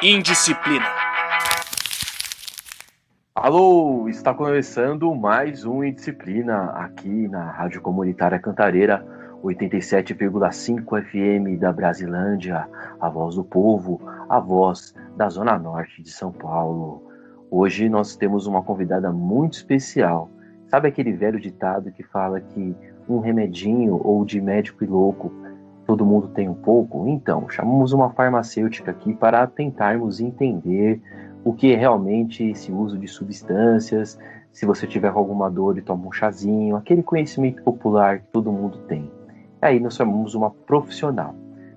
Indisciplina. Alô, está começando mais um Indisciplina aqui na Rádio Comunitária Cantareira 87,5 FM da Brasilândia, a voz do povo, a voz da Zona Norte de São Paulo. Hoje nós temos uma convidada muito especial. Sabe aquele velho ditado que fala que um remedinho ou de médico e louco todo mundo tem um pouco? Então, chamamos uma farmacêutica aqui para tentarmos entender o que é realmente esse uso de substâncias, se você tiver alguma dor e toma um chazinho, aquele conhecimento popular que todo mundo tem. Aí nós chamamos uma profissional.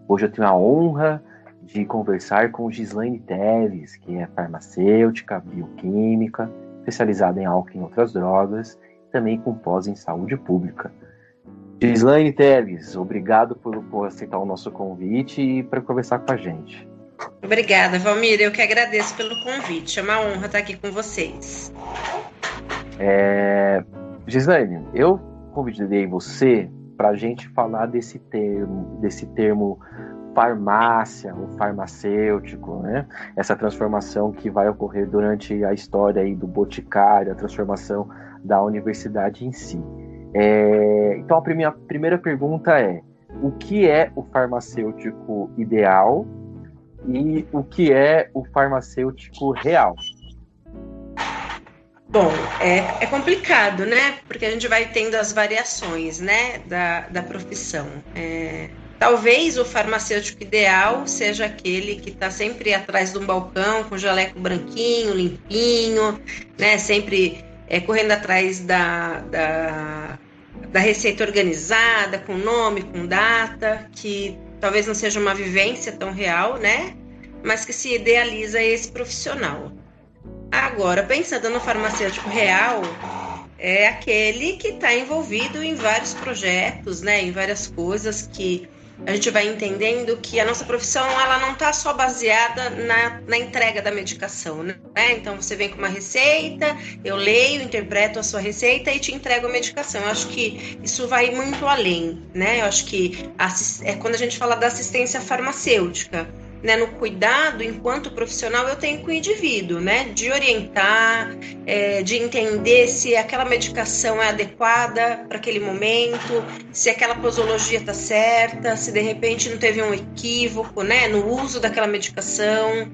Hoje eu tenho a honra de conversar com Gislaine Teles, que é farmacêutica, bioquímica, especializada em álcool e em outras drogas, também com pós em saúde pública. Gislaine Teles, obrigado por aceitar o nosso convite e para conversar com a gente. Obrigada, Valmir. Eu que agradeço pelo convite. É uma honra estar aqui com vocês. Gislaine, eu convidei você para a gente falar desse termo farmácia, ou farmacêutico, né? Essa transformação que vai ocorrer durante a história aí do Boticário, a transformação da universidade em si. Então a primeira pergunta é: o que é o farmacêutico ideal e o que é o farmacêutico real? Bom, é complicado, né? Porque a gente vai tendo as variações, né, da profissão. Talvez o farmacêutico ideal seja aquele que está sempre atrás de um balcão com jaleco branquinho, limpinho, né? Sempre correndo atrás da receita organizada, com nome, com data, que talvez não seja uma vivência tão real, né? Mas que se idealiza esse profissional. Agora, pensando no farmacêutico real, é aquele que está envolvido em vários projetos, né? Em várias coisas que a gente vai entendendo que a nossa profissão ela não está só baseada na entrega da medicação, né? Então você vem com uma receita, eu leio, interpreto a sua receita e te entrego a medicação. Eu acho que isso vai muito além, né? Eu acho que quando a gente fala da assistência farmacêutica, né, no cuidado, enquanto profissional, eu tenho com o indivíduo, né, de orientar, de entender se aquela medicação é adequada para aquele momento, se aquela posologia está certa, se de repente não teve um equívoco, né, no uso daquela medicação.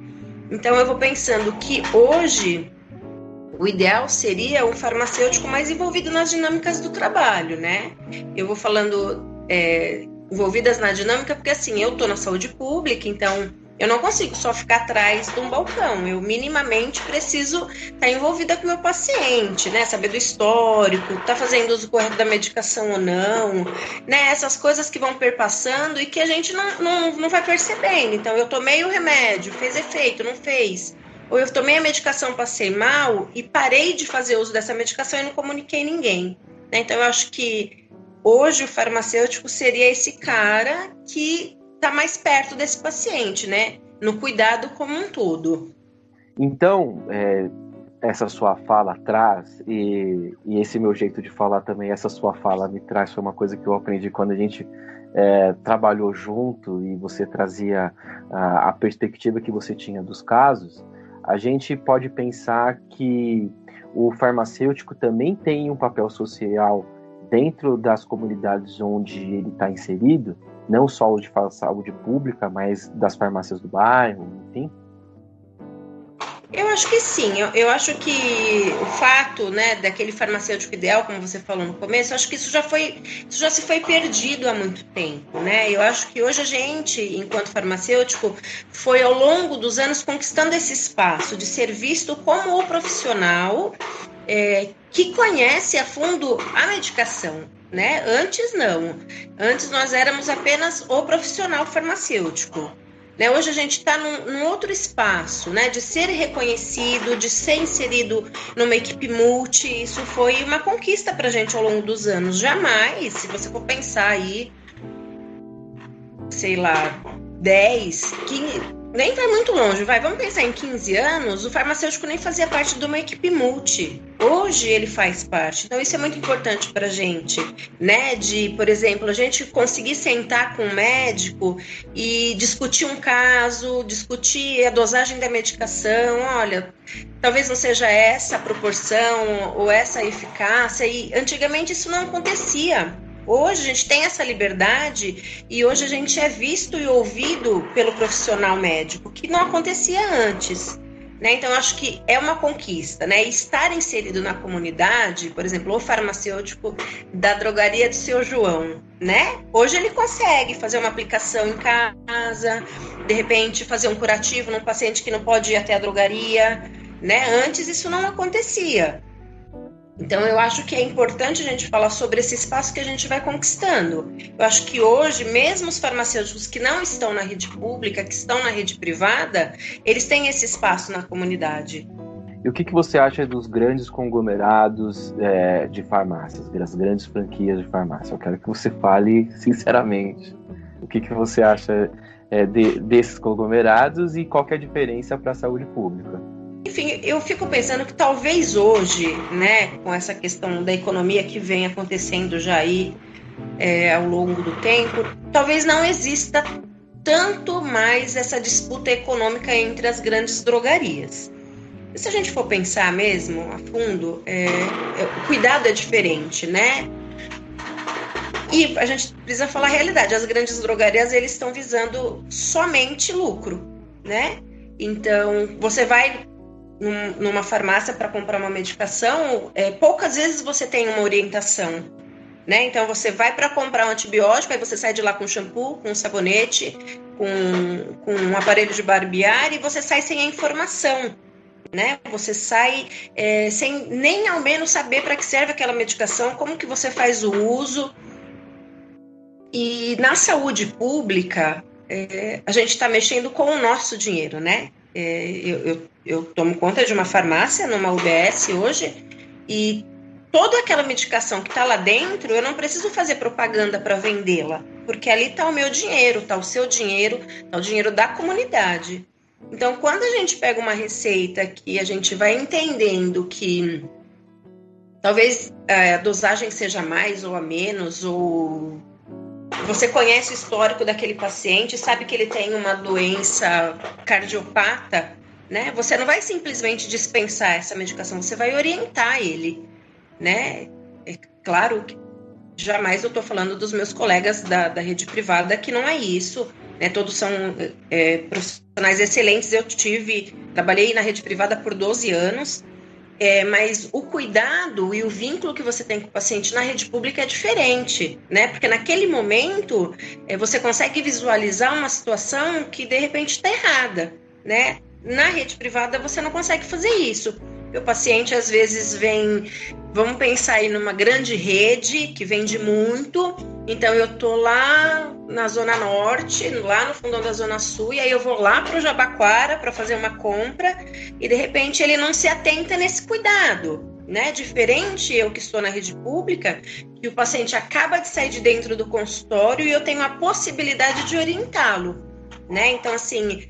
Então eu vou pensando que hoje o ideal seria um farmacêutico mais envolvido nas dinâmicas do trabalho, né? Eu vou falando envolvidas na dinâmica, porque assim, eu estou na saúde pública, então eu não consigo só ficar atrás de um balcão, eu minimamente preciso estar envolvida com o meu paciente, né, saber do histórico, tá fazendo uso correto da medicação ou não, né, essas coisas que vão perpassando e que a gente não vai percebendo. Então eu tomei o remédio, fez efeito, não fez, ou eu tomei a medicação, passei mal e parei de fazer uso dessa medicação e não comuniquei ninguém, né? Então eu acho que hoje o farmacêutico seria esse cara que está mais perto desse paciente, né? No cuidado como um todo. Então, essa sua fala traz, e esse meu jeito de falar também, essa sua fala me traz, foi uma coisa que eu aprendi quando a gente trabalhou junto e você trazia a perspectiva que você tinha dos casos. A gente pode pensar que o farmacêutico também tem um papel social dentro das comunidades onde ele está inserido, não só o de saúde pública, mas das farmácias do bairro, enfim? Eu acho que sim, eu acho que o fato, né, daquele farmacêutico ideal, como você falou no começo, eu acho que isso já se foi perdido há muito tempo, né? Eu acho que hoje a gente, enquanto farmacêutico, foi ao longo dos anos conquistando esse espaço de ser visto como o profissional que conhece a fundo a medicação, né? Antes não. Antes nós éramos apenas o profissional farmacêutico. Né? Hoje a gente está num outro espaço, né? De ser reconhecido, de ser inserido numa equipe multi. Isso foi uma conquista para a gente ao longo dos anos. Jamais, se você for pensar aí, sei lá, 10, 15, nem vai muito longe, vamos pensar em 15 anos, o farmacêutico nem fazia parte de uma equipe multi. Hoje ele faz parte. Então isso é muito importante para a gente, né? De, por exemplo, a gente conseguir sentar com um médico e discutir um caso, discutir a dosagem da medicação. Olha, talvez não seja essa a proporção ou essa a eficácia. E antigamente isso não acontecia. Hoje a gente tem essa liberdade e hoje a gente é visto e ouvido pelo profissional médico, que não acontecia antes, né? Então, eu acho que é uma conquista, né? Estar inserido na comunidade, por exemplo, o farmacêutico da drogaria do seu João, né? Hoje ele consegue fazer uma aplicação em casa, de repente fazer um curativo num paciente que não pode ir até a drogaria, né? Antes isso não acontecia. Então, eu acho que é importante a gente falar sobre esse espaço que a gente vai conquistando. Eu acho que hoje, mesmo os farmacêuticos que não estão na rede pública, que estão na rede privada, eles têm esse espaço na comunidade. E o que você acha dos grandes conglomerados de farmácias, das grandes franquias de farmácia? Eu quero que você fale sinceramente. O que você acha desses conglomerados e qual que é a diferença para a saúde pública? Enfim, eu fico pensando que talvez hoje, né, com essa questão da economia que vem acontecendo já aí ao longo do tempo, talvez não exista tanto mais essa disputa econômica entre as grandes drogarias. E se a gente for pensar mesmo a fundo, o cuidado é diferente, né? E a gente precisa falar a realidade. As grandes drogarias, eles estão visando somente lucro, né? Então, você vai numa farmácia para comprar uma medicação, poucas vezes você tem uma orientação, né? Então você vai para comprar um antibiótico, aí você sai de lá com shampoo, com sabonete, com um aparelho de barbear e você sai sem a informação, né? Você sai sem nem ao menos saber para que serve aquela medicação, como que você faz o uso. E na saúde pública, a gente está mexendo com o nosso dinheiro, né? Eu tomo conta de uma farmácia numa UBS hoje e toda aquela medicação que está lá dentro, eu não preciso fazer propaganda para vendê-la, porque ali está o meu dinheiro, está o seu dinheiro, está o dinheiro da comunidade. Então, quando a gente pega uma receita que a gente vai entendendo que talvez a dosagem seja mais ou a menos, ou você conhece o histórico daquele paciente, sabe que ele tem uma doença cardiopata, né? Você não vai simplesmente dispensar essa medicação, você vai orientar ele, né? É claro que jamais eu estou falando dos meus colegas da rede privada, que não é isso, né? Todos são profissionais excelentes. Eu trabalhei na rede privada por 12 anos, mas o cuidado e o vínculo que você tem com o paciente na rede pública é diferente, né? Porque naquele momento você consegue visualizar uma situação que de repente está errada, né? Na rede privada você não consegue fazer isso. O paciente às vezes vem, vamos pensar aí numa grande rede que vende muito, então eu tô lá na Zona Norte, lá no fundão da Zona Sul, e aí eu vou lá para o Jabaquara para fazer uma compra, e de repente ele não se atenta nesse cuidado, né? Diferente eu que estou na rede pública, que o paciente acaba de sair de dentro do consultório e eu tenho a possibilidade de orientá-lo, né? Então, assim,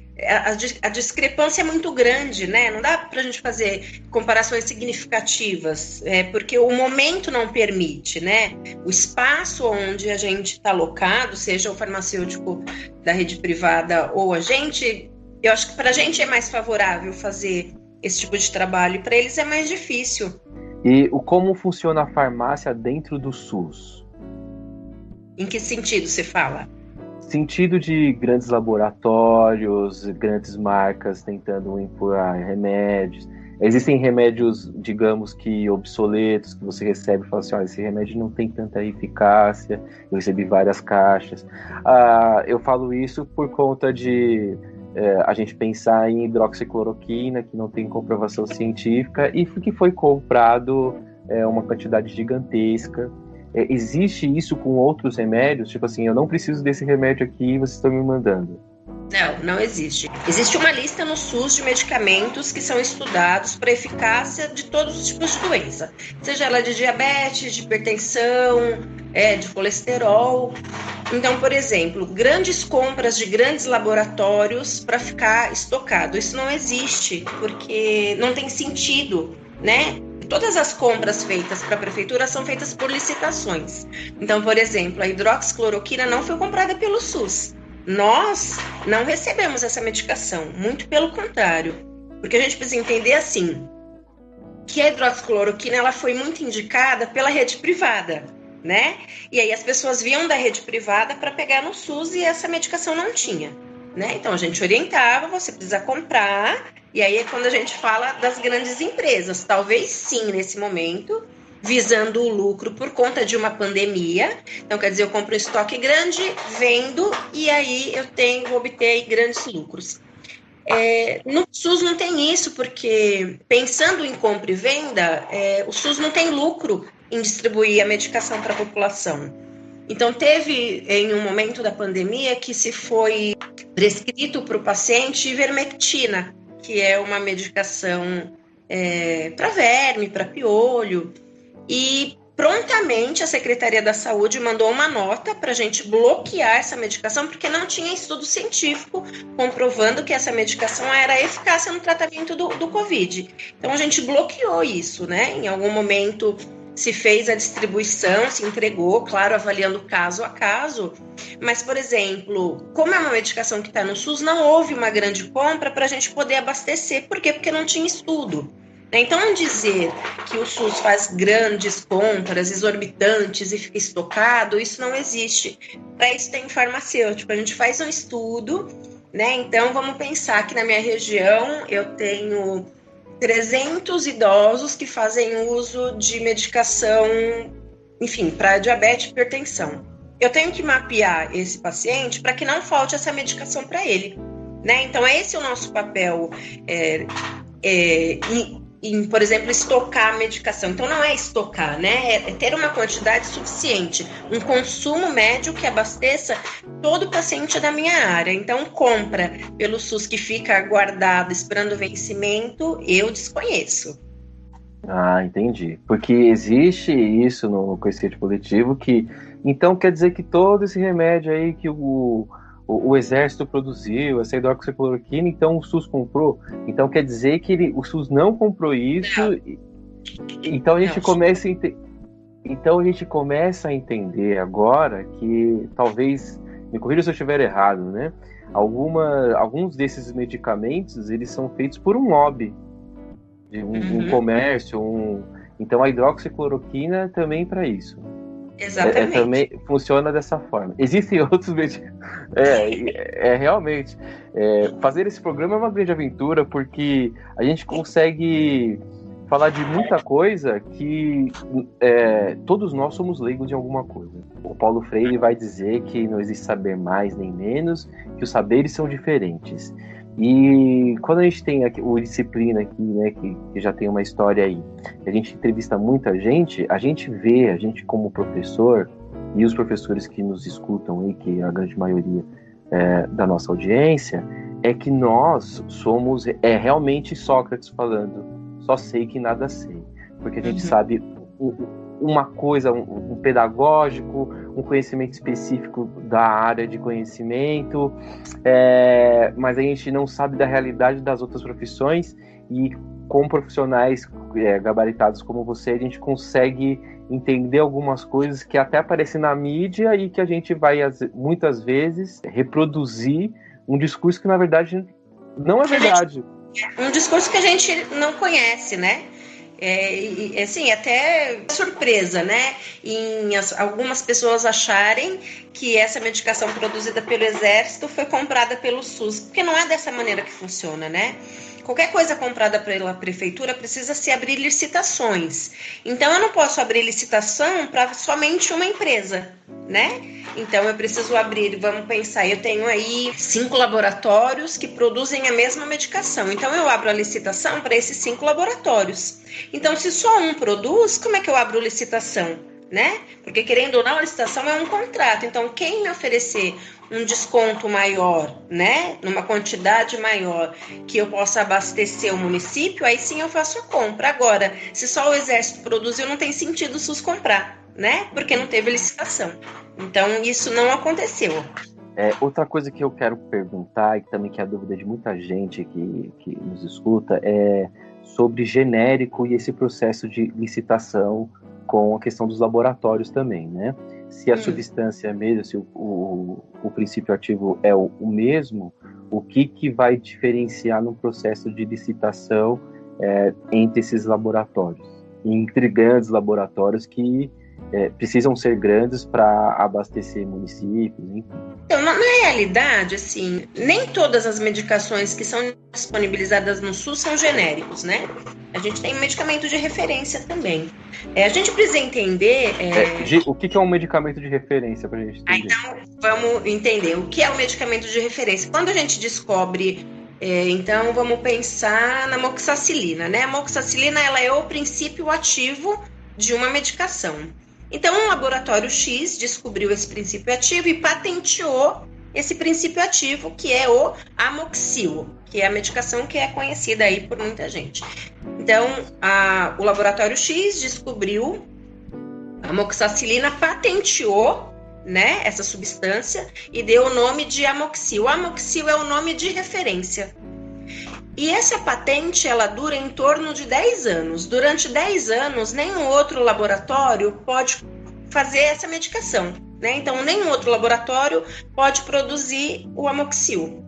a discrepância é muito grande, né? Não dá para a gente fazer comparações significativas, porque o momento não permite, né? O espaço onde a gente está alocado, seja o farmacêutico da rede privada ou a gente, eu acho que para a gente é mais favorável fazer esse tipo de trabalho e para eles é mais difícil. E como funciona a farmácia dentro do SUS? Em que sentido você fala? Sentido de grandes laboratórios, grandes marcas tentando empurrar remédios. Existem remédios, digamos que obsoletos, que você recebe e fala assim, olha, esse remédio não tem tanta eficácia, eu recebi várias caixas. Eu falo isso por conta de a gente pensar em hidroxicloroquina, que não tem comprovação científica, e que foi comprado uma quantidade gigantesca. Existe isso com outros remédios? Tipo assim, eu não preciso desse remédio aqui e vocês estão me mandando. Não existe. Existe uma lista no SUS de medicamentos que são estudados para eficácia de todos os tipos de doença. Seja ela de diabetes, de hipertensão, de colesterol. Então, por exemplo, grandes compras de grandes laboratórios para ficar estocado. Isso não existe, porque não tem sentido, né? Todas as compras feitas para a prefeitura são feitas por licitações. Então, por exemplo, a hidroxicloroquina não foi comprada pelo SUS. Nós não recebemos essa medicação, muito pelo contrário. Porque a gente precisa entender assim, que a hidroxicloroquina ela foi muito indicada pela rede privada, né? E aí as pessoas vinham da rede privada para pegar no SUS e essa medicação não tinha, né? Então a gente orientava, você precisa comprar, e aí é quando a gente fala das grandes empresas, talvez sim, nesse momento, visando o lucro por conta de uma pandemia. Então, quer dizer, eu compro um estoque grande, vendo, e aí vou obter grandes lucros. No SUS não tem isso, porque pensando em compra e venda, o SUS não tem lucro em distribuir a medicação para a população. Então, teve em um momento da pandemia que se foi prescrito para o paciente ivermectina, que é uma medicação para verme, para piolho, e prontamente a Secretaria da Saúde mandou uma nota para a gente bloquear essa medicação, porque não tinha estudo científico comprovando que essa medicação era eficácia no tratamento do Covid. Então a gente bloqueou isso, né? Em algum momento se fez a distribuição, se entregou, claro, avaliando caso a caso, mas, por exemplo, como é uma medicação que está no SUS, não houve uma grande compra para a gente poder abastecer. Por quê? Porque não tinha estudo. Então, dizer que o SUS faz grandes compras exorbitantes e fica estocado, isso não existe. Para isso tem farmacêutico, a gente faz um estudo, né? Então, vamos pensar que na minha região eu tenho 300 idosos que fazem uso de medicação, enfim, para diabetes e hipertensão. Eu tenho que mapear esse paciente para que não falte essa medicação para ele, né? Então, esse é o nosso papel em, por exemplo, estocar a medicação. Então, não é estocar, né? É ter uma quantidade suficiente, um consumo médio que abasteça todo paciente da minha área. Então, compra pelo SUS que fica guardado esperando o vencimento, eu desconheço. Ah, entendi. Porque existe isso no coeficiente coletivo que, então, quer dizer que todo esse remédio aí que o Exército produziu, essa hidroxicloroquina, então o SUS comprou. Então quer dizer que o SUS não comprou isso. Não. Então a gente começa a entender agora que, talvez, me corrija se eu estiver errado, né? Alguns desses medicamentos, eles são feitos por um lobby, de um comércio, então a hidroxicloroquina também para isso. Exatamente. Também funciona dessa forma. Existem outros medicamentos. Realmente. Fazer esse programa é uma grande aventura, porque a gente consegue falar de muita coisa que todos nós somos leigos de alguma coisa. O Paulo Freire vai dizer que não existe saber mais nem menos, que os saberes são diferentes. E quando a gente tem o Disciplina aqui, né, que já tem uma história aí, a gente entrevista muita gente, a gente como professor, e os professores que nos escutam aí, que é a grande maioria da nossa audiência, é que nós somos realmente Sócrates falando, só sei que nada sei. Porque a gente sabe uma coisa, um pedagógico, um conhecimento específico da área de conhecimento, mas a gente não sabe da realidade das outras profissões, e com profissionais gabaritados como você, a gente consegue entender algumas coisas que até aparecem na mídia e que a gente vai, muitas vezes, reproduzir um discurso que, na verdade, não é verdade. Um discurso que a gente não conhece, né? Assim, até surpresa, né? Em algumas pessoas acharem que essa medicação produzida pelo Exército foi comprada pelo SUS, porque não é dessa maneira que funciona, né? Qualquer coisa comprada pela prefeitura precisa se abrir licitações. Então, eu não posso abrir licitação para somente uma empresa, né? Então, eu preciso abrir, vamos pensar, eu tenho aí 5 laboratórios que produzem a mesma medicação. Então, eu abro a licitação para esses 5 laboratórios. Então, se só um produz, como é que eu abro licitação, né? Porque, querendo ou não, a licitação é um contrato. Então, quem me oferecer um desconto maior, né, numa quantidade maior, que eu possa abastecer o município, aí sim eu faço a compra. Agora, se só o Exército produziu, não tem sentido o SUS comprar, né? Porque não teve licitação. Então, isso não aconteceu. Outra coisa que eu quero perguntar, e também que é a dúvida de muita gente que nos escuta, é sobre genérico e esse processo de licitação com a questão dos laboratórios também, né? Se a substância mesmo, se o princípio ativo é o mesmo, o que vai diferenciar no processo de licitação entre esses laboratórios? Entre grandes laboratórios que precisam ser grandes para abastecer municípios, enfim. Então, na realidade, assim, nem todas as medicações que são disponibilizadas no SUS são genéricos, né? A gente tem medicamento de referência também. A gente precisa entender... O que é um medicamento de referência para a gente entender? Então, vamos entender o que é o medicamento de referência. Quando a gente descobre... então, vamos pensar na amoxicilina, né? A amoxicilina, ela é o princípio ativo de uma medicação. Então, um laboratório X descobriu esse princípio ativo e patenteou esse princípio ativo, que é o Amoxil, que é a medicação que é conhecida aí por muita gente. Então, o laboratório X descobriu a amoxicilina, patenteou, né, essa substância e deu o nome de Amoxil. O Amoxil é o nome de referência. E essa patente, ela dura em torno de 10 anos. Durante 10 anos, nenhum outro laboratório pode fazer essa medicação, né? Então, nenhum outro laboratório pode produzir o Amoxil.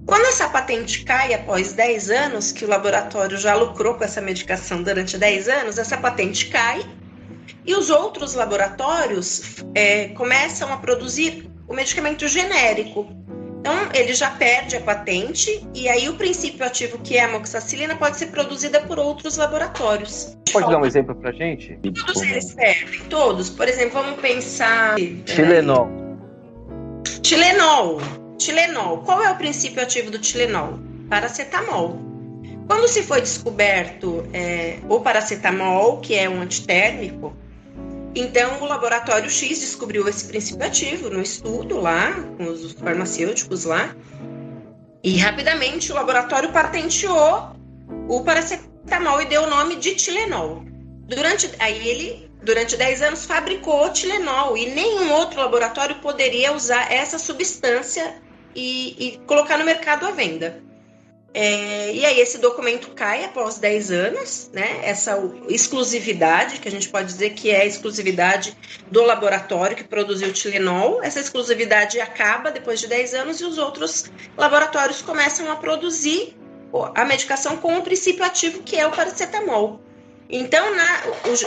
Quando essa patente cai após 10 anos, que o laboratório já lucrou com essa medicação durante 10 anos, essa patente cai e os outros laboratórios começam a produzir o medicamento genérico. Então, ele já perde a patente e aí o princípio ativo, que é a amoxicilina, pode ser produzida por outros laboratórios. Pode dar um exemplo pra gente? Todos eles servem, todos. Por exemplo, vamos pensar... Tilenol. Tilenol. Qual é o princípio ativo do Tilenol? Paracetamol. Quando se foi descoberto o paracetamol, que é um antitérmico, então o laboratório X descobriu esse princípio ativo no estudo lá, com os farmacêuticos lá, e rapidamente o laboratório patenteou o paracetamol e deu o nome de Tilenol. Durante 10 anos fabricou o Tilenol e nenhum outro laboratório poderia usar essa substância e colocar no mercado à venda. E aí esse documento cai após 10 anos, né? Essa exclusividade, que a gente pode dizer que é a exclusividade do laboratório que produziu o Tilenol, essa exclusividade acaba depois de 10 anos e os outros laboratórios começam a produzir a medicação com o princípio ativo, que é o paracetamol. Então,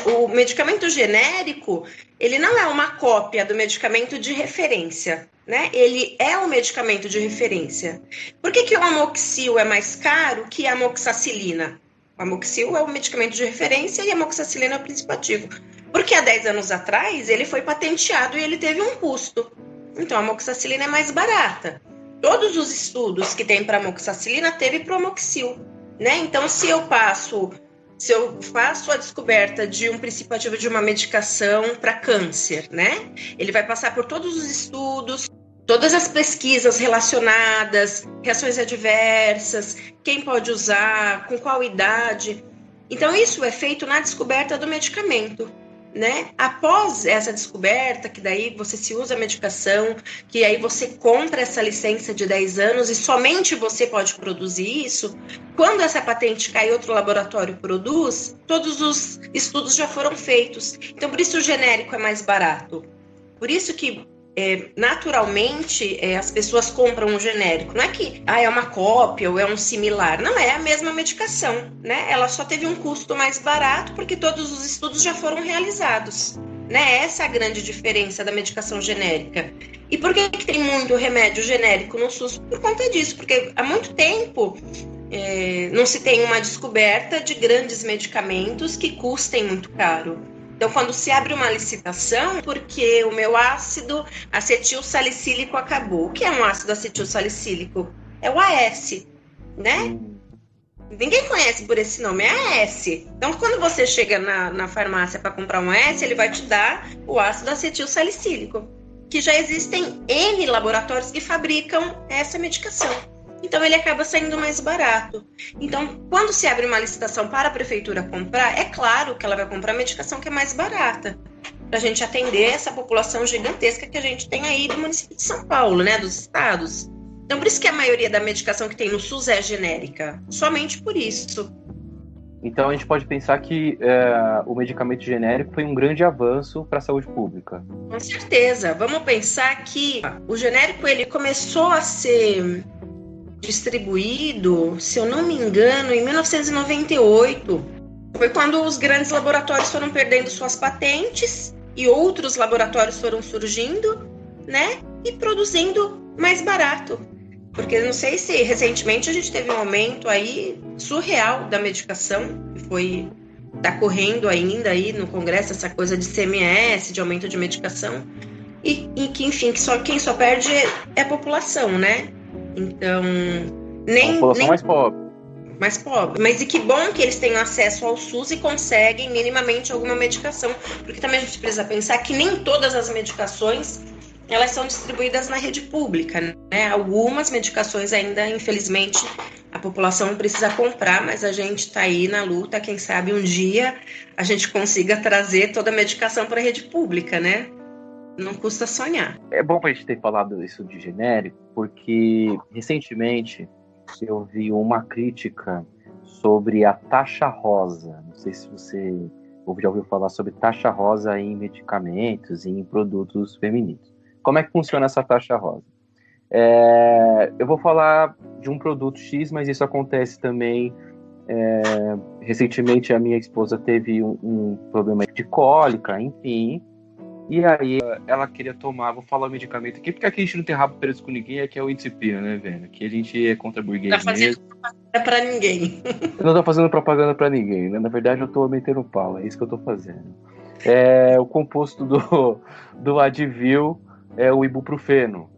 o medicamento genérico, ele não é uma cópia do medicamento de referência, né? Ele é um medicamento de referência. Por que o Amoxil é mais caro que a amoxicilina? O Amoxil é o medicamento de referência e a amoxicilina é o princípio ativo. Porque há 10 anos atrás, ele foi patenteado e ele teve um custo. Então, a amoxicilina é mais barata. Todos os estudos que tem para amoxicilina teve para o Amoxil, né? Então, se eu faço a descoberta de um princípio ativo de uma medicação para câncer, né? Ele vai passar por todos os estudos, todas as pesquisas relacionadas, reações adversas, quem pode usar, com qual idade. Então, isso é feito na descoberta do medicamento, né? Após essa descoberta, que daí você se usa a medicação, que aí você compra essa licença de 10 anos e somente você pode produzir isso, quando essa patente cai e outro laboratório produz, todos os estudos já foram feitos. Então, por isso o genérico é mais barato. Por isso que, naturalmente, as pessoas compram um genérico. Não é que é uma cópia ou é um similar. Não, é a mesma medicação, né? Ela só teve um custo mais barato porque todos os estudos já foram realizados, né? Essa é a grande diferença da medicação genérica. E por que tem muito remédio genérico no SUS? Por conta disso, porque há muito tempo não se tem uma descoberta de grandes medicamentos que custem muito caro. Então, quando se abre uma licitação, porque o meu ácido acetil salicílico acabou. O que é um ácido acetil salicílico? É o AS, né? Ninguém conhece por esse nome, é AS. Então, quando você chega na farmácia para comprar um AS, ele vai te dar o ácido acetil salicílico, que já existem N laboratórios que fabricam essa medicação. Então, ele acaba saindo mais barato. Então, quando se abre uma licitação para a prefeitura comprar, é claro que ela vai comprar a medicação que é mais barata. para a gente atender essa população gigantesca que a gente tem aí do município de São Paulo, né, dos estados. Então, por isso que a maioria da medicação que tem no SUS é genérica, somente por isso. Então, a gente pode pensar que o medicamento genérico foi um grande avanço para a saúde pública. Com certeza. Vamos pensar que o genérico ele começou a ser distribuído, se eu não me engano, em 1998. Foi quando os grandes laboratórios foram perdendo suas patentes e outros laboratórios foram surgindo, né, e produzindo mais barato. Porque não sei se recentemente a gente teve um aumento aí surreal da medicação, que tá correndo ainda aí no Congresso essa coisa de CMS, de aumento de medicação, e que, enfim, quem só perde é a população, né? Então, a população mais pobre. Mais pobre. Mas e que bom que eles tenham acesso ao SUS e conseguem minimamente alguma medicação, porque também a gente precisa pensar que nem todas as medicações elas são distribuídas na rede pública, né? Algumas medicações ainda, infelizmente, a população precisa comprar, mas a gente está aí na luta, quem sabe um dia a gente consiga trazer toda a medicação para a rede pública, né? Não custa sonhar. É bom para a gente ter falado isso de genérico, porque recentemente eu vi uma crítica sobre a taxa rosa. Não sei se você já ouviu falar sobre taxa rosa em medicamentos e em produtos femininos. Como é que funciona essa taxa rosa? Eu vou falar de um produto X, mas isso acontece também. Recentemente a minha esposa teve um problema de cólica, enfim. E aí ela queria tomar, vou falar o medicamento aqui, porque aqui a gente não tem rabo preso com ninguém, aqui é o Indisciplina, né, velho? Aqui a gente é contra burguês mesmo. Tá fazendo propaganda pra ninguém. Eu não tô fazendo propaganda pra ninguém, né? Na verdade eu tô metendo pau, é isso que eu tô fazendo. O composto do Advil é o ibuprofeno.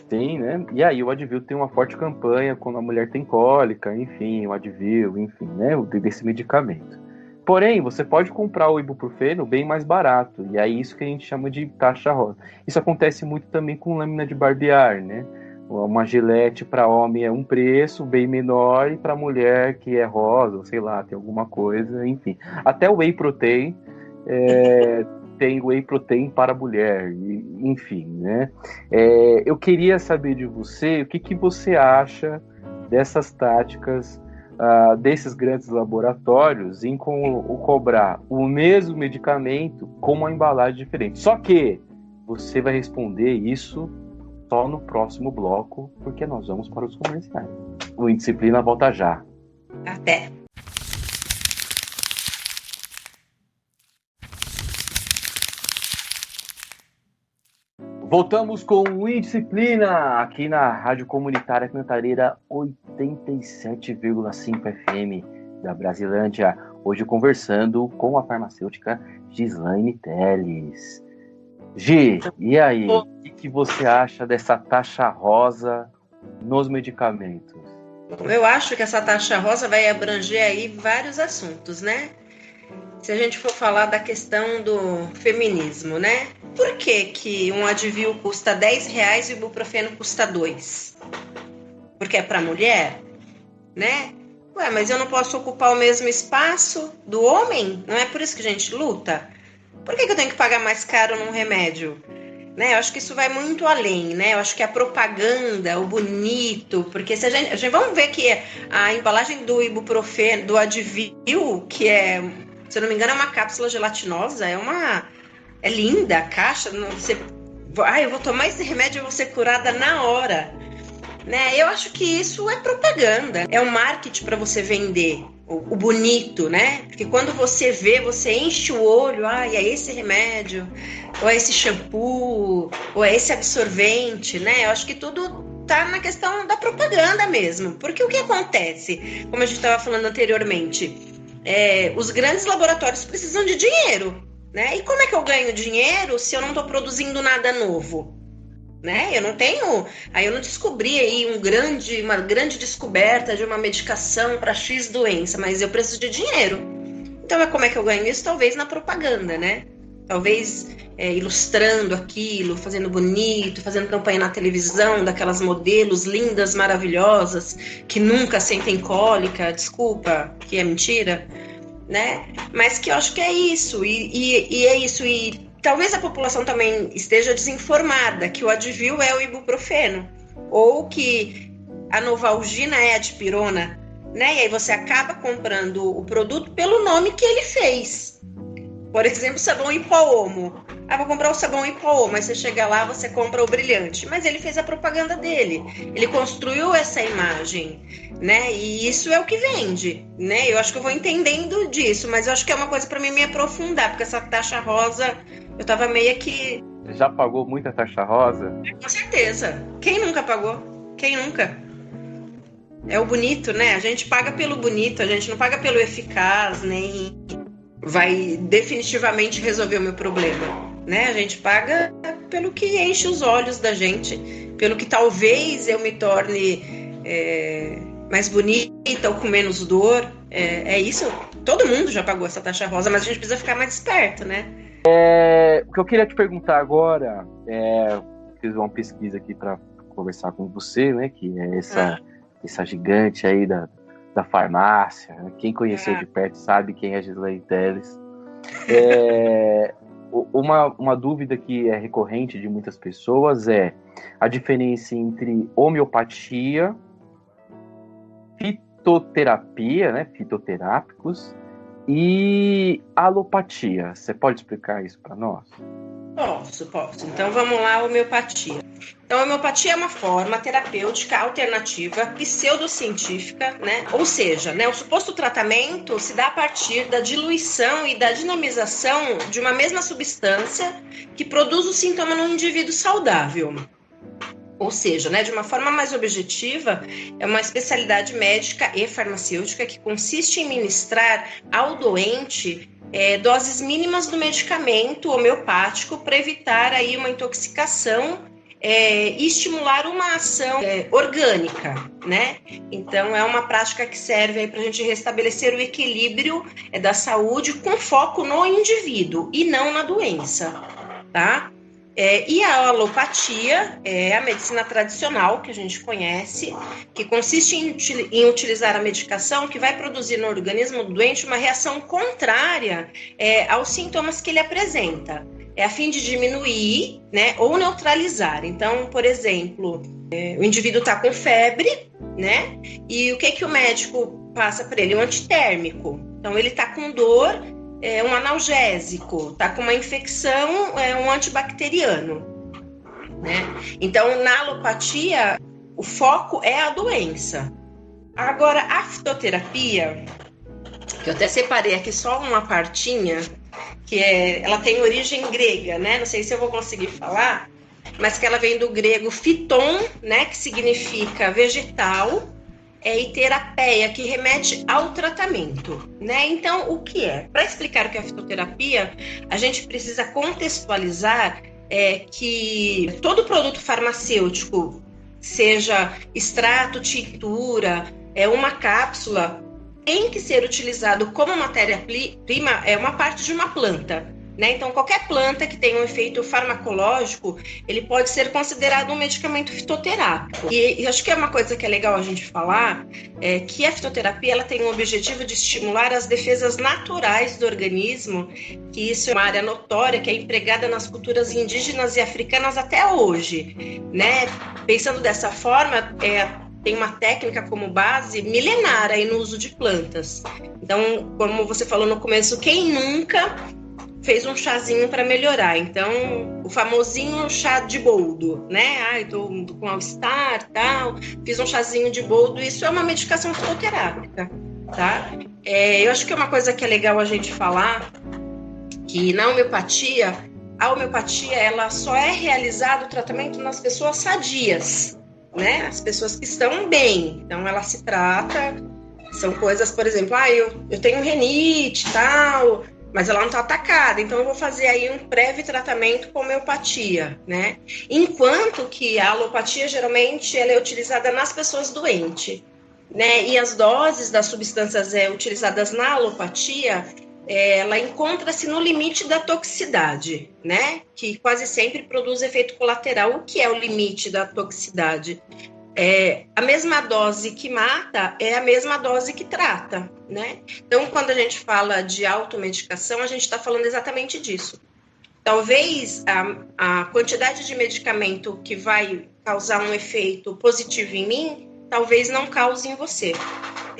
Tem, né? E aí o Advil tem uma forte campanha quando a mulher tem cólica, enfim, o Advil, enfim, né? Desse medicamento. Porém, você pode comprar o ibuprofeno bem mais barato, e é isso que a gente chama de taxa rosa. Isso acontece muito também com lâmina de barbear, né? Uma gilete para homem é um preço bem menor, e para mulher que é rosa, sei lá, tem alguma coisa, enfim. Até o whey protein tem whey protein para mulher, enfim, né? Eu queria saber de você, o que você acha dessas táticas desses grandes laboratórios em cobrar o mesmo medicamento com uma embalagem diferente. Só que você vai responder isso só no próximo bloco, porque nós vamos para os comerciais. O Indisciplina volta já. Até! Voltamos com o Indisciplina aqui na Rádio Comunitária Cantareira 87,5 FM da Brasilândia. Hoje conversando com a farmacêutica Gislaine Teles. Gi, e aí? O que você acha dessa taxa rosa nos medicamentos? Eu acho que essa taxa rosa vai abranger aí vários assuntos, né? Se a gente for falar da questão do feminismo, né? Por que um Advil custa R$10 e o ibuprofeno custa R$2? Porque é para mulher, né? Ué, mas eu não posso ocupar o mesmo espaço do homem? Não é por isso que a gente luta? Por que eu tenho que pagar mais caro num remédio? Né? Eu acho que isso vai muito além, né? Eu acho que a propaganda, o bonito, porque se a gente vamos ver que a embalagem do ibuprofeno, do Advil, que é, se eu não me engano, é uma cápsula gelatinosa, é linda a caixa, eu vou tomar esse remédio e vou ser curada na hora, né? Eu acho que isso é propaganda, é um marketing para você vender o bonito, né? Porque quando você vê, você enche o olho, é esse remédio, ou é esse shampoo, ou é esse absorvente, né? Eu acho que tudo tá na questão da propaganda mesmo, porque o que acontece, como a gente estava falando anteriormente, os grandes laboratórios precisam de dinheiro, né? E como é que eu ganho dinheiro se eu não estou produzindo nada novo? Né? Eu não descobri aí uma grande descoberta de uma medicação para X doença, mas eu preciso de dinheiro. Então, como é que eu ganho isso? Talvez na propaganda, né? Talvez ilustrando aquilo, fazendo bonito, fazendo campanha na televisão, daquelas modelos lindas, maravilhosas, que nunca sentem cólica, desculpa, que é mentira, né? Mas que eu acho que é isso, e é isso, e talvez a população também esteja desinformada que o Advil é o ibuprofeno, ou que a Novalgina é a dipirona, né? E aí você acaba comprando o produto pelo nome que ele fez. Por exemplo, sabão em pó Omo. Ah, vou comprar o sabão em pó Omo, mas você chega lá, você compra o brilhante. Mas ele fez a propaganda dele. Ele construiu essa imagem, né? E isso é o que vende, né? Eu acho que eu vou entendendo disso, mas eu acho que é uma coisa para mim me aprofundar, porque essa taxa rosa, eu tava meio que... Já pagou muita taxa rosa? Com certeza. Quem nunca pagou? Quem nunca? É o bonito, né? A gente paga pelo bonito, a gente não paga pelo eficaz, nem vai definitivamente resolver o meu problema, né? A gente paga pelo que enche os olhos da gente, pelo que talvez eu me torne mais bonita ou com menos dor. É isso. Todo mundo já pagou essa taxa rosa, mas a gente precisa ficar mais esperto, né? O que eu queria te perguntar agora, fiz uma pesquisa aqui para conversar com você, né? Que é essa gigante aí da farmácia. Né? Quem conheceu de perto sabe quem é Gislaine Telles. Uma dúvida que é recorrente de muitas pessoas é a diferença entre homeopatia, fitoterapia, né, fitoterápicos, e alopatia. Você pode explicar isso para nós? Posso. Então vamos lá, homeopatia. Então, a homeopatia é uma forma terapêutica alternativa, pseudocientífica, né? Ou seja, né, o suposto tratamento se dá a partir da diluição e da dinamização de uma mesma substância que produz o sintoma no indivíduo saudável. Ou seja, né, de uma forma mais objetiva, é uma especialidade médica e farmacêutica que consiste em ministrar ao doente doses mínimas do medicamento homeopático para evitar aí uma intoxicação e estimular uma ação orgânica, né? Então, é uma prática que serve para a gente restabelecer o equilíbrio da saúde com foco no indivíduo e não na doença, tá? E a alopatia é a medicina tradicional que a gente conhece, que consiste em utilizar a medicação que vai produzir no organismo do doente uma reação contrária aos sintomas que ele apresenta, a fim de diminuir, né, ou neutralizar. Então, por exemplo, o indivíduo está com febre, né, e o que o médico passa para ele? Um antitérmico. Então, ele está com dor, um analgésico, tá com uma infecção, um antibacteriano, né? Então, na alopatia, o foco é a doença. Agora, a fitoterapia, que eu até separei aqui só uma partinha, que ela tem origem grega, né? Não sei se eu vou conseguir falar, mas que ela vem do grego phyton, né? Que significa vegetal, e terapeia, que remete ao tratamento, né? Então, o que é? Para explicar o que é a fitoterapia, a gente precisa contextualizar que todo produto farmacêutico, seja extrato, tintura, uma cápsula, tem que ser utilizado como matéria-prima, uma parte de uma planta, né? Então, qualquer planta que tenha um efeito farmacológico, ele pode ser considerado um medicamento fitoterápico. E acho que é uma coisa que é legal a gente falar, que a fitoterapia ela tem o objetivo de estimular as defesas naturais do organismo, que isso é uma área notória, que é empregada nas culturas indígenas e africanas até hoje, né? Pensando dessa forma, tem uma técnica como base milenar aí no uso de plantas. Então, como você falou no começo, quem nunca fez um chazinho para melhorar? Então, o famosinho chá de boldo, né? Eu tô com mal-estar, tal, fiz um chazinho de boldo. Isso é uma medicação fitoterápica, tá? Eu acho que é uma coisa que é legal a gente falar, que na homeopatia, a homeopatia, ela só é realizado o tratamento nas pessoas sadias, né? As pessoas que estão bem. Então, ela se trata, são coisas, por exemplo, eu tenho renite, tal, mas ela não está atacada, então eu vou fazer aí um prévio tratamento com homeopatia, né? Enquanto que a alopatia, geralmente, ela é utilizada nas pessoas doentes, né? E as doses das substâncias utilizadas na alopatia, ela encontra-se no limite da toxicidade, né? Que quase sempre produz efeito colateral. O que é o limite da toxicidade? A mesma dose que mata é a mesma dose que trata, né? Então, quando a gente fala de automedicação, a gente está falando exatamente disso. talvez a quantidade de medicamento que vai causar um efeito positivo em mim, talvez não cause em você,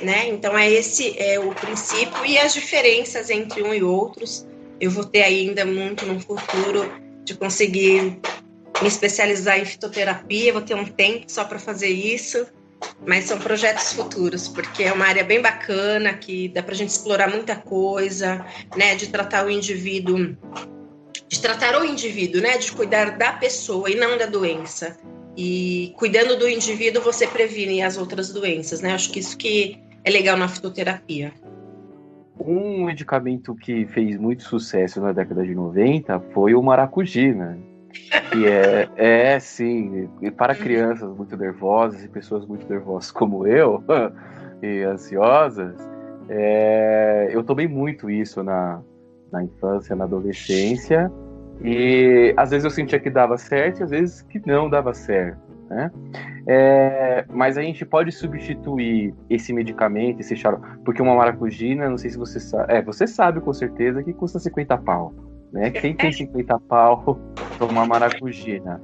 né? Então, esse é o princípio e as diferenças entre um e outros. Eu vou ter ainda muito no futuro de conseguir me especializar em fitoterapia, vou ter um tempo só para fazer isso, mas são projetos futuros, porque é uma área bem bacana, que dá para a gente explorar muita coisa, né? De tratar o indivíduo, né? De cuidar da pessoa e não da doença. E cuidando do indivíduo, você previne as outras doenças, né? Acho que isso que é legal na fitoterapia. Um medicamento que fez muito sucesso na década de 90 foi o maracujá, né? Que sim, e para crianças muito nervosas e pessoas muito nervosas como eu, e ansiosas, eu tomei muito isso na infância, na adolescência, e às vezes eu sentia que dava certo e às vezes que não dava certo, né? Mas a gente pode substituir esse medicamento, esse xarope, porque uma maracujina, não sei se você sabe, você sabe com certeza que custa 50 pau, né? Quem tem 50 pau tomar maracujina?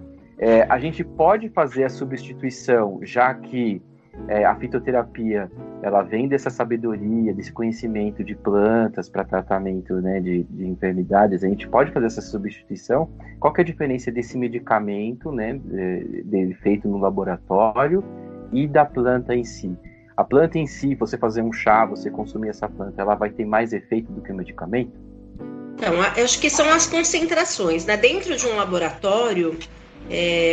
A gente pode fazer a substituição, já que a fitoterapia ela vem dessa sabedoria, desse conhecimento de plantas para tratamento, né, de enfermidades. A gente pode fazer essa substituição. Qual que é a diferença desse medicamento, né, dele feito no laboratório e da planta em si? A planta em si, você fazer um chá, você consumir essa planta, ela vai ter mais efeito do que o medicamento? Então, eu acho que são as concentrações, né? Dentro de um laboratório,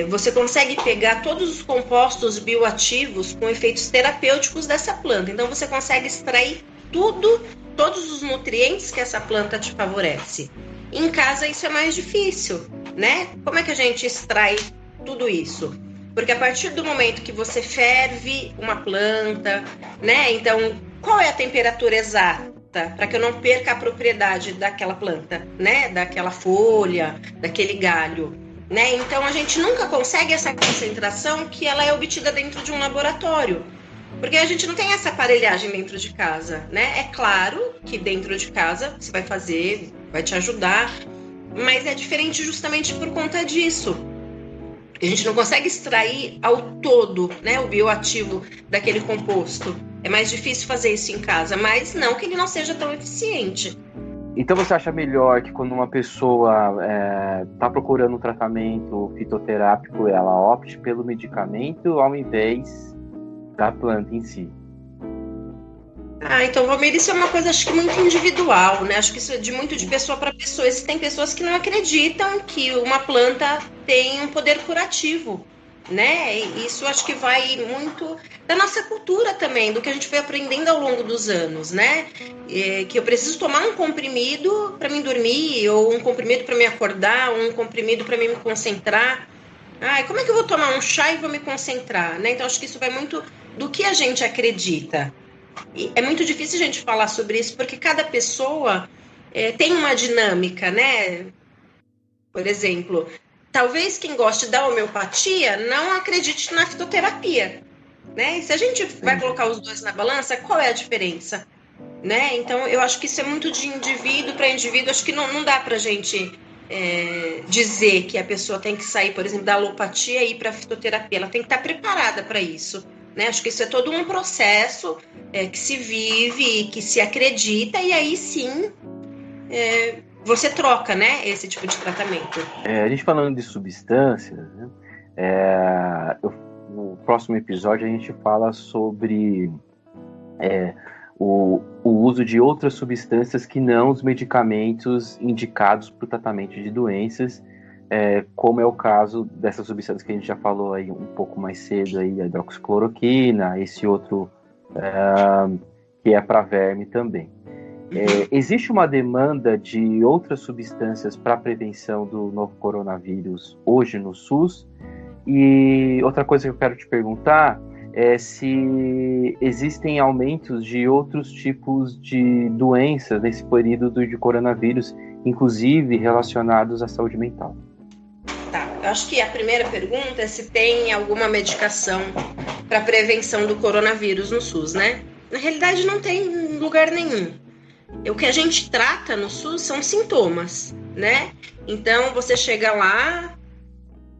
você consegue pegar todos os compostos bioativos com efeitos terapêuticos dessa planta. Então, você consegue extrair todos os nutrientes que essa planta te favorece. Em casa, isso é mais difícil, né? Como é que a gente extrai tudo isso? Porque a partir do momento que você ferve uma planta, né? Então, qual é a temperatura exata para que eu não perca a propriedade daquela planta, né? Daquela folha, daquele galho, né? Então a gente nunca consegue essa concentração que ela é obtida dentro de um laboratório, porque a gente não tem essa aparelhagem dentro de casa, né? É claro que dentro de casa você vai fazer, vai te ajudar, mas é diferente justamente por conta disso. A gente não consegue extrair ao todo, né, o bioativo daquele composto. É mais difícil fazer isso em casa, mas não que ele não seja tão eficiente. Então você acha melhor que quando uma pessoa está procurando um tratamento fitoterápico, ela opte pelo medicamento ao invés da planta em si? Então, Valmir, isso é uma coisa, acho que muito individual, né? Acho que isso é muito de pessoa para pessoa. Existem pessoas que não acreditam que uma planta tem um poder curativo, né? E isso acho que vai muito da nossa cultura também, do que a gente foi aprendendo ao longo dos anos, né? Que eu preciso tomar um comprimido para me dormir, ou um comprimido para me acordar, ou um comprimido para me concentrar. Como é que eu vou tomar um chá e vou me concentrar, né? Então, acho que isso vai muito do que a gente acredita. E é muito difícil a gente falar sobre isso, porque cada pessoa tem uma dinâmica, né? Por exemplo, talvez quem goste da homeopatia não acredite na fitoterapia, né? E se a gente vai colocar os dois na balança, qual é a diferença? Né? Então, eu acho que isso é muito de indivíduo para indivíduo. Acho que não dá para a gente dizer que a pessoa tem que sair, por exemplo, da alopatia e ir para a fitoterapia. Ela tem que estar preparada para isso. Né? Acho que isso é todo um processo que se vive, que se acredita, e aí sim você troca, né, esse tipo de tratamento. A gente falando de substâncias, né? No próximo episódio a gente fala sobre o uso de outras substâncias que não os medicamentos indicados para o tratamento de doenças, como é o caso dessas substâncias que a gente já falou aí um pouco mais cedo, aí, a hidroxicloroquina, esse outro que é para verme também. Existe uma demanda de outras substâncias para a prevenção do novo coronavírus hoje no SUS? E outra coisa que eu quero te perguntar é se existem aumentos de outros tipos de doenças nesse período de coronavírus, inclusive relacionados à saúde mental. Eu acho que a primeira pergunta é se tem alguma medicação para prevenção do coronavírus no SUS, né? Na realidade, não tem em lugar nenhum. O que a gente trata no SUS são sintomas, né? Então, você chega lá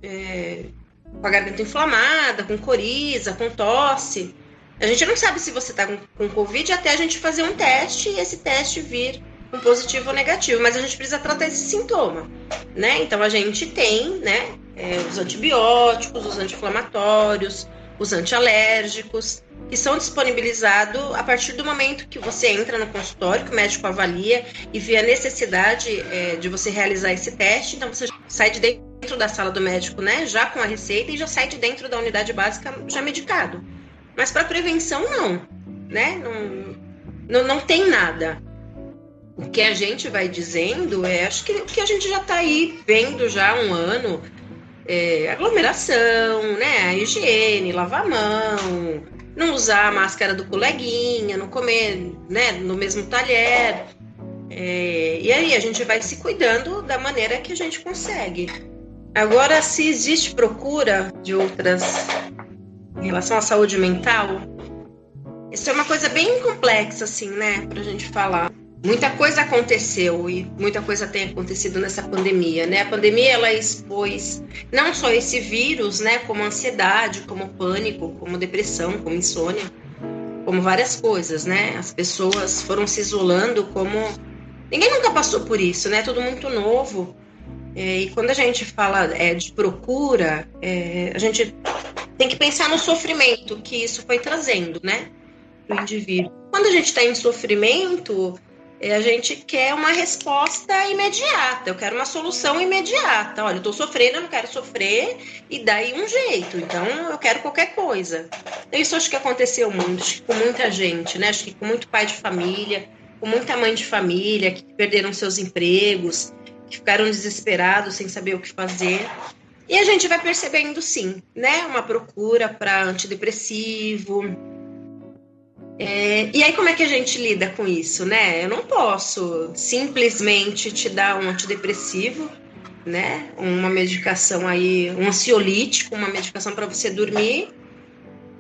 com a garganta inflamada, com coriza, com tosse. A gente não sabe se você está com Covid até a gente fazer um teste e esse teste vir um positivo ou negativo, mas a gente precisa tratar esse sintoma, né? Então, a gente tem, né, os antibióticos, os anti-inflamatórios, os antialérgicos, que são disponibilizados a partir do momento que você entra no consultório, que o médico avalia e vê a necessidade de você realizar esse teste. Então, você sai de dentro da sala do médico, né, já com a receita, e já sai de dentro da unidade básica já medicado. Mas para prevenção, não, né? Não tem nada. O que a gente vai dizendo acho que o que a gente já está aí vendo já há um ano, aglomeração, né, a higiene, lavar a mão, não usar a máscara do coleguinha, não comer, né, no mesmo talher. E aí a gente vai se cuidando da maneira que a gente consegue. Agora, se existe procura de outras em relação à saúde mental, isso é uma coisa bem complexa, assim, né, pra gente falar. Muita coisa aconteceu e muita coisa tem acontecido nessa pandemia, né? A pandemia, ela expôs não só esse vírus, né, como ansiedade, como pânico, como depressão, como insônia, como várias coisas, né? As pessoas foram se isolando como... Ninguém nunca passou por isso, né? Tudo muito novo. E quando a gente fala de procura, a gente tem que pensar no sofrimento que isso foi trazendo, né, para o indivíduo. Quando a gente está em sofrimento, a gente quer uma resposta imediata, eu quero uma solução imediata. Olha, eu estou sofrendo, eu não quero sofrer, e daí um jeito, então eu quero qualquer coisa. Isso acho que aconteceu muito, com muita gente, né? Acho que com muito pai de família, com muita mãe de família, que perderam seus empregos, que ficaram desesperados, sem saber o que fazer. E a gente vai percebendo, sim, né? Uma procura para antidepressivo. E aí, como é que a gente lida com isso, né? Eu não posso simplesmente te dar um antidepressivo, né? Uma medicação aí, um ansiolítico, uma medicação para você dormir.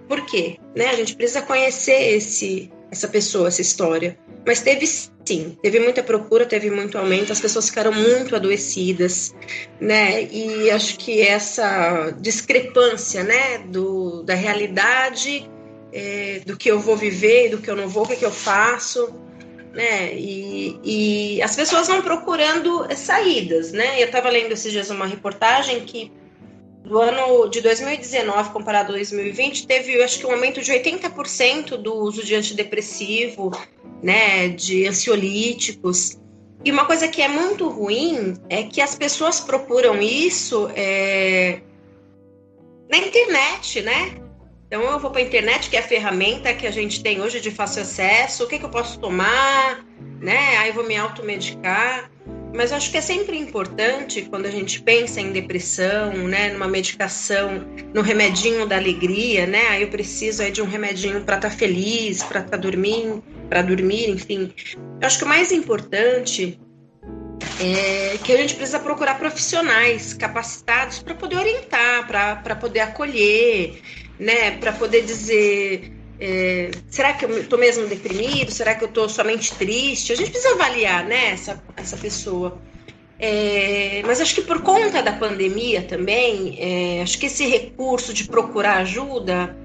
Por quê? Né? A gente precisa conhecer essa pessoa, essa história. Mas teve muita procura, teve muito aumento, as pessoas ficaram muito adoecidas, né? E acho que essa discrepância, né, da realidade, do que eu vou viver, do que eu não vou, o que eu faço, né? E as pessoas vão procurando saídas, né? Eu estava lendo esses dias uma reportagem que do ano de 2019 comparado a 2020 teve, acho que, um aumento de 80% do uso de antidepressivo, né, de ansiolíticos. E uma coisa que é muito ruim é que as pessoas procuram isso na internet, né? Então eu vou para a internet, que é a ferramenta que a gente tem hoje de fácil acesso, o que eu posso tomar, né? Aí eu vou me automedicar. Mas eu acho que é sempre importante, quando a gente pensa em depressão, né, numa medicação, no remedinho da alegria, né? Aí eu preciso de um remedinho para estar feliz, para dormir, enfim. Eu acho que o mais importante é que a gente precisa procurar profissionais capacitados para poder orientar, para poder acolher, né? Para poder dizer... será que eu estou mesmo deprimido? Será que eu estou somente triste? A gente precisa avaliar, né, essa pessoa. Mas acho que por conta da pandemia também, acho que esse recurso de procurar ajuda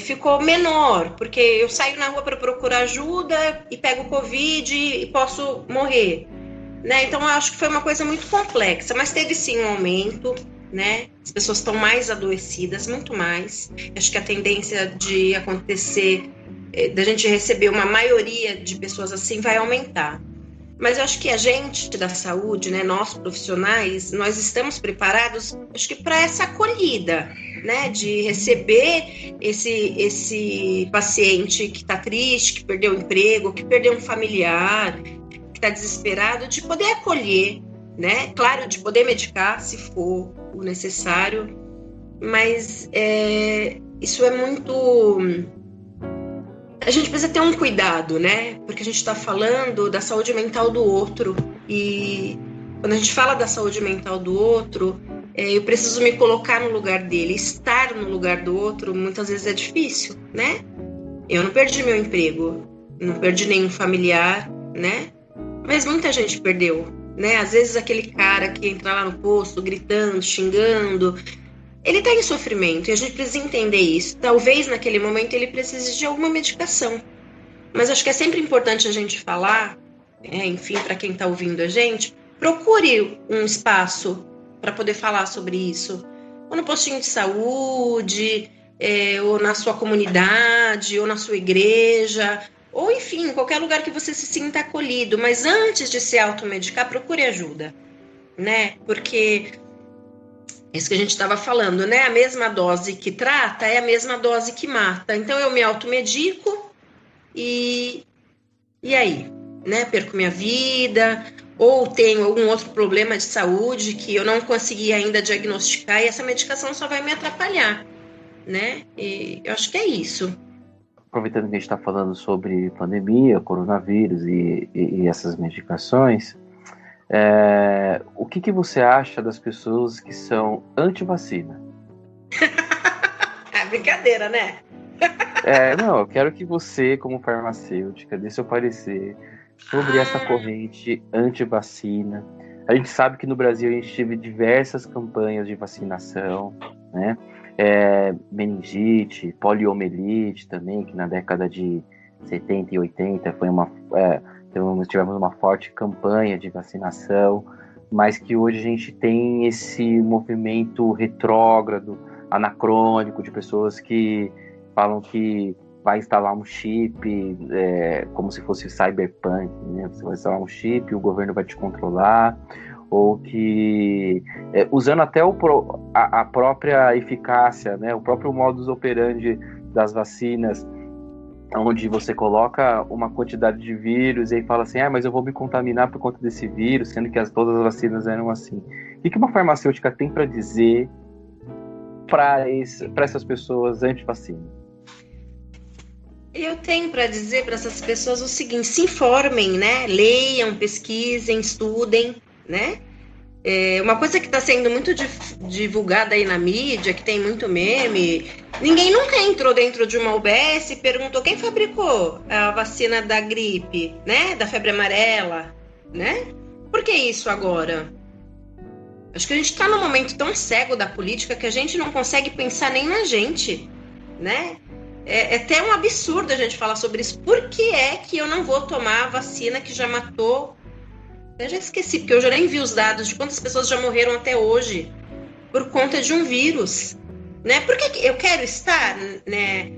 ficou menor, porque eu saio na rua para procurar ajuda e pego Covid e posso morrer, né? Então eu acho que foi uma coisa muito complexa, mas teve sim um aumento, né? As pessoas estão mais adoecidas, muito mais. Acho que a tendência de acontecer, da gente receber uma maioria de pessoas assim, vai aumentar. Mas eu acho que a gente da saúde, né, nós profissionais, nós estamos preparados, acho que para essa acolhida, né, de receber esse paciente que está triste, que perdeu o emprego, que perdeu um familiar, que está desesperado, de poder acolher, né? Claro, de poder medicar se for o necessário, mas isso é muito... A gente precisa ter um cuidado, né? Porque a gente está falando da saúde mental do outro, e quando a gente fala da saúde mental do outro, eu preciso me colocar no lugar dele. Estar no lugar do outro muitas vezes é difícil, né? Eu não perdi meu emprego, não perdi nenhum familiar, né? Mas muita gente perdeu, né? Às vezes aquele cara que entra lá no posto gritando, xingando, ele está em sofrimento e a gente precisa entender isso. Talvez naquele momento ele precise de alguma medicação. Mas acho que é sempre importante a gente falar, enfim, para quem está ouvindo a gente, procure um espaço para poder falar sobre isso. Ou no postinho de saúde, ou na sua comunidade, ou na sua igreja, ou enfim, em qualquer lugar que você se sinta acolhido. Mas antes de se automedicar, procure ajuda, né? Porque isso que a gente estava falando, né? A mesma dose que trata é a mesma dose que mata. Então eu me automedico e aí, né? Perco minha vida, ou tenho algum outro problema de saúde que eu não consegui ainda diagnosticar e essa medicação só vai me atrapalhar, né? E eu acho que é isso. Aproveitando que a gente está falando sobre pandemia, coronavírus e essas medicações, o que você acha das pessoas que são anti-vacina? É brincadeira, né? Não, eu quero que você, como farmacêutica, dê seu parecer sobre essa corrente anti-vacina. A gente sabe que no Brasil a gente teve diversas campanhas de vacinação, né? Meningite, poliomielite também, que na década de 70 e 80 tivemos uma forte campanha de vacinação, mas que hoje a gente tem esse movimento retrógrado, anacrônico, de pessoas que falam que vai instalar um chip, como se fosse cyberpunk, né? Você vai instalar um chip, o governo vai te controlar, ou que, usando até a própria eficácia, né? O próprio modus operandi das vacinas, onde você coloca uma quantidade de vírus e aí fala assim, mas eu vou me contaminar por conta desse vírus, sendo que todas as vacinas eram assim. O que uma farmacêutica tem para dizer para essas pessoas anti-vacina? Eu tenho para dizer para essas pessoas o seguinte: se informem, né? Leiam, pesquisem, estudem, né? Uma coisa que está sendo muito divulgada aí na mídia, que tem muito meme, ninguém nunca entrou dentro de uma UBS e perguntou quem fabricou a vacina da gripe, né? Da febre amarela, né? Por que isso agora? Acho que a gente está num momento tão cego da política que a gente não consegue pensar nem na gente, né? É até um absurdo a gente falar sobre isso. Por que é que eu não vou tomar a vacina que já matou? Eu já esqueci, porque eu já nem vi os dados de quantas pessoas já morreram até hoje por conta de um vírus, né? Por que eu quero estar, né,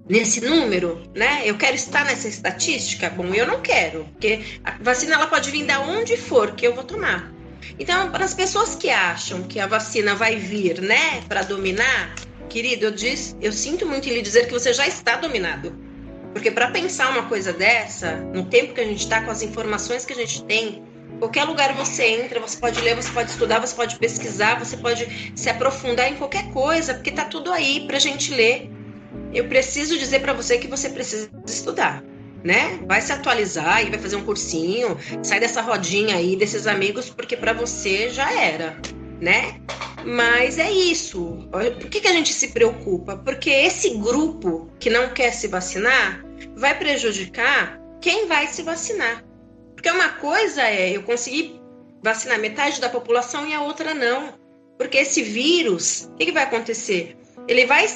nesse número, né? Eu quero estar nessa estatística? Bom, eu não quero, porque a vacina ela pode vir de onde for que eu vou tomar. Então, para as pessoas que acham que a vacina vai vir, né, para dominar, querido, eu sinto muito em lhe dizer que você já está dominado. Porque para pensar uma coisa dessa, no tempo que a gente está, com as informações que a gente tem, qualquer lugar você entra, você pode ler, você pode estudar, você pode pesquisar, você pode se aprofundar em qualquer coisa, porque está tudo aí para a gente ler. Eu preciso dizer para você que você precisa estudar, né? Vai se atualizar e vai fazer um cursinho, sai dessa rodinha aí desses amigos, porque para você já era, né? Mas é isso. Por que a gente se preocupa? Porque esse grupo que não quer se vacinar vai prejudicar quem vai se vacinar. Porque uma coisa é eu conseguir vacinar metade da população e a outra não. Porque esse vírus, o que vai acontecer? Ele vai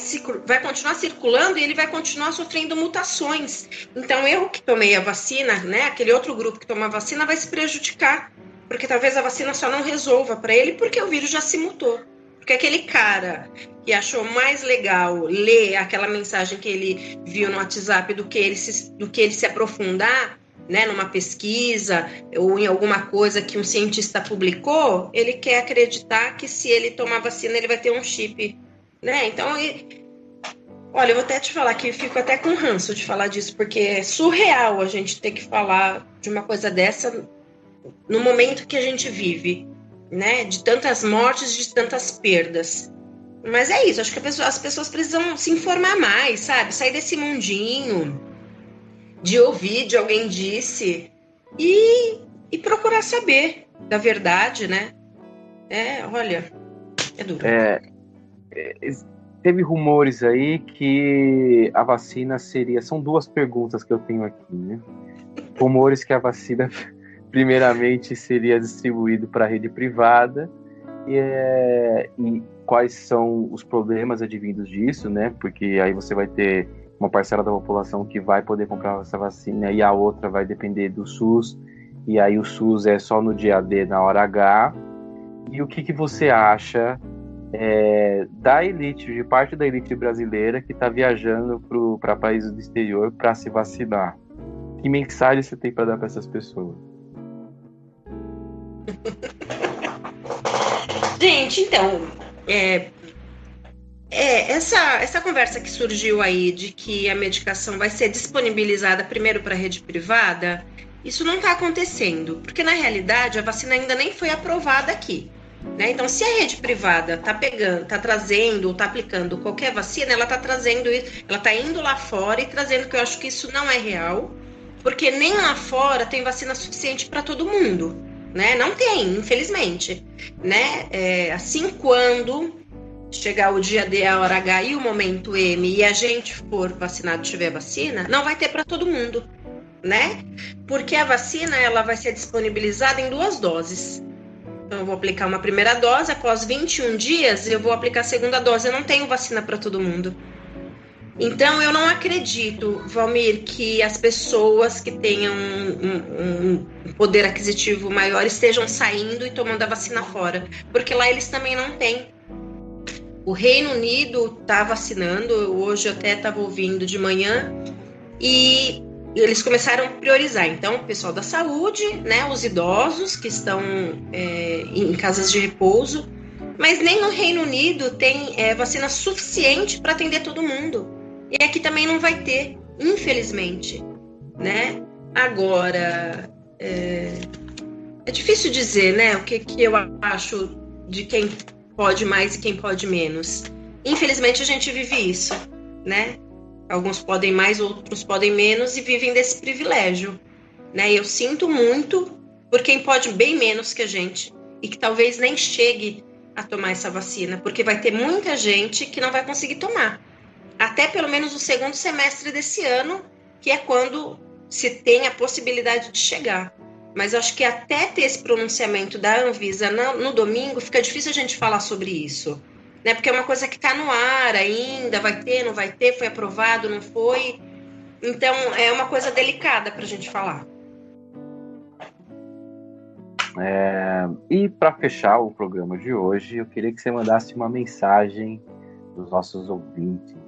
continuar circulando e ele vai continuar sofrendo mutações. Então eu que tomei a vacina, né, aquele outro grupo que toma a vacina vai se prejudicar. Porque talvez a vacina só não resolva para ele porque o vírus já se mutou. Porque aquele cara que achou mais legal ler aquela mensagem que ele viu no WhatsApp do que ele se aprofundar, né, numa pesquisa ou em alguma coisa que um cientista publicou, ele quer acreditar que se ele tomar vacina ele vai ter um chip, né? Então, olha, eu vou até te falar que eu fico até com ranço de falar disso, porque é surreal a gente ter que falar de uma coisa dessa no momento que a gente vive, né? De tantas mortes, de tantas perdas. Mas é isso, acho que as pessoas precisam se informar mais, sabe? Sair desse mundinho de ouvir, de alguém disse, e procurar saber da verdade, né? Olha, é duro. Teve rumores aí que a vacina seria... São duas perguntas que eu tenho aqui, né? Rumores que a vacina primeiramente seria distribuído para a rede privada, e quais são os problemas advindos disso, né? Porque aí você vai ter uma parcela da população que vai poder comprar essa vacina e a outra vai depender do SUS, e aí o SUS é só no dia D, na hora H. E o que você acha da elite, de parte da elite brasileira que está viajando para países do exterior para se vacinar? Que mensagem você tem para dar para essas pessoas? Gente, então, essa conversa que surgiu aí de que a medicação vai ser disponibilizada primeiro para a rede privada, isso não está acontecendo, porque na realidade a vacina ainda nem foi aprovada aqui, né? Então, se a rede privada está trazendo, está aplicando qualquer vacina, ela está trazendo, ela está indo lá fora e trazendo, que eu acho que isso não é real, porque nem lá fora tem vacina suficiente para todo mundo, né? Não tem, infelizmente, né? Assim, quando chegar o dia D, a hora H e o momento M e a gente for vacinado, tiver vacina, não vai ter para todo mundo, né? Porque a vacina ela vai ser disponibilizada em 2 doses. Então, eu vou aplicar uma primeira dose, após 21 dias eu vou aplicar a segunda dose. Eu não tenho vacina para todo mundo. Então, eu não acredito, Valmir, que as pessoas que tenham um poder aquisitivo maior estejam saindo e tomando a vacina fora, porque lá eles também não têm. O Reino Unido está vacinando, hoje eu até estava ouvindo de manhã, e eles começaram a priorizar, então, o pessoal da saúde, né, os idosos que estão em casas de repouso, mas nem no Reino Unido tem vacina suficiente para atender todo mundo. E aqui também não vai ter, infelizmente, né? Agora, é difícil dizer, né, o que eu acho de quem pode mais e quem pode menos. Infelizmente, a gente vive isso, né? Alguns podem mais, outros podem menos e vivem desse privilégio, né? Eu sinto muito por quem pode bem menos que a gente e que talvez nem chegue a tomar essa vacina, porque vai ter muita gente que não vai conseguir tomar. Até pelo menos o segundo semestre desse ano, que é quando se tem a possibilidade de chegar. Mas eu acho que até ter esse pronunciamento da Anvisa no domingo, fica difícil a gente falar sobre isso, né? Porque é uma coisa que está no ar ainda, vai ter, não vai ter, foi aprovado, não foi. Então, é uma coisa delicada para a gente falar. E para fechar o programa de hoje, eu queria que você mandasse uma mensagem dos nossos ouvintes.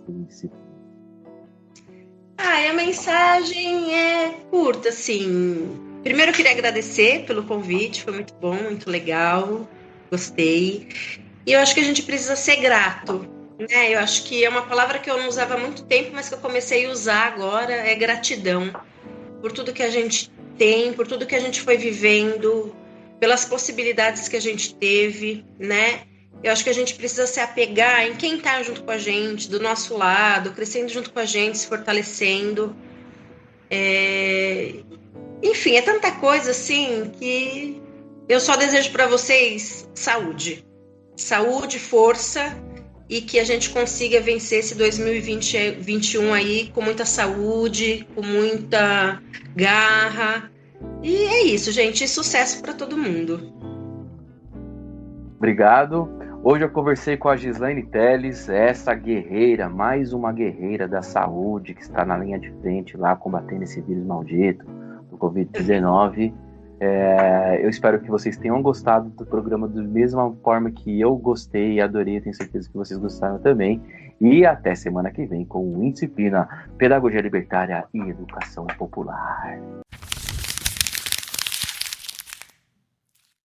A mensagem é curta, assim. Primeiro eu queria agradecer pelo convite, foi muito bom, muito legal, gostei. E eu acho que a gente precisa ser grato, né? Eu acho que é uma palavra que eu não usava há muito tempo, mas que eu comecei a usar agora, é gratidão. Por tudo que a gente tem, por tudo que a gente foi vivendo, pelas possibilidades que a gente teve, né? Eu acho que a gente precisa se apegar em quem está junto com a gente, do nosso lado, crescendo junto com a gente, se fortalecendo. Enfim, é tanta coisa assim que eu só desejo para vocês saúde. Saúde, força e que a gente consiga vencer esse 2021 aí com muita saúde, com muita garra. E é isso, gente. Sucesso para todo mundo. Obrigado. Hoje eu conversei com a Gislaine Teles, essa guerreira, mais uma guerreira da saúde que está na linha de frente lá combatendo esse vírus maldito do Covid-19. Eu espero que vocês tenham gostado do programa da mesma forma que eu gostei e adorei. Tenho certeza que vocês gostaram também. E até semana que vem com Indisciplina, Pedagogia Libertária e Educação Popular.